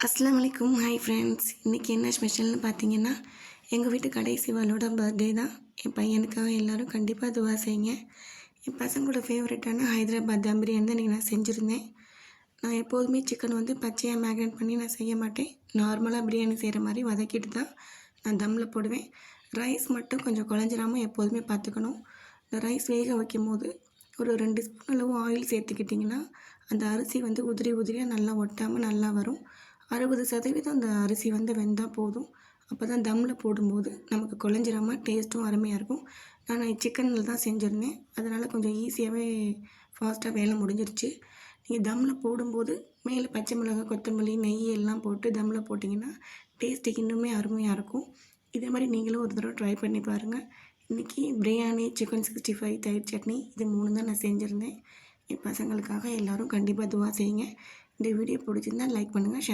அஸ்ஸலாமு அலைக்கும். Hi friends, இன்றைக்கி என்ன ஸ்பெஷல்னு பார்த்தீங்கன்னா, எங்கள் வீட்டு கடைசி வாளோட பர்த்டே தான். என் பையனுக்காக எல்லோரும் கண்டிப்பாக துவா செய்யுங்க. என் பசங்களோட ஃபேவரட்டான ஹைதராபாத் தம் பிரியாணி தான் இன்றைக்கி நான் செஞ்சுருந்தேன். நான் எப்போதுமே சிக்கன் பச்சையாக மேக்னேட் பண்ணி நான் செய்ய மாட்டேன். நார்மலாக பிரியாணி செய்கிற மாதிரி வதக்கிட்டு தான் நான் தம்மில் போடுவேன். ரைஸ் மட்டும் கொஞ்சம் குழஞ்சிராமல் எப்போதுமே பார்த்துக்கணும். இந்த ரைஸ் வேக வைக்கும் போது ஒரு 2 ஸ்பூன் அளவு ஆயில் சேர்த்துக்கிட்டிங்கன்னா அந்த அரிசி உதிரி உதிரியாக நல்லா ஒட்டாமல் நல்லா வரும். 60% அந்த அரிசி வெந்தால் போதும். அப்போ தான் தம்மில் போடும்போது நமக்கு குழஞ்சிராமல் டேஸ்ட்டும் அருமையாக இருக்கும். நான் சிக்கனில் தான் செஞ்சுருந்தேன், அதனால் கொஞ்சம் ஈஸியாகவே ஃபாஸ்ட்டாக வேலை முடிஞ்சிருச்சு. நீங்கள் தம்மில் போடும்போது மேலே பச்சை மிளகாய், கொத்தமல்லி, நெய் எல்லாம் போட்டு தம்மில் போட்டிங்கன்னா டேஸ்ட்டு இன்னுமே அருமையாக இருக்கும். இதே மாதிரி நீங்களும் ஒரு தடவை ட்ரை பண்ணி பாருங்கள். இன்றைக்கி பிரியாணி, சிக்கன் 65, தயிர் சட்னி இது 3 தான் நான் செஞ்சுருந்தேன். என் பசங்களுக்காக எல்லோரும் கண்டிப்பாக துவா செய்யுங்க. இந்த வீடியோ பிடிச்சிருந்தால் லைக் பண்ணுங்கள்.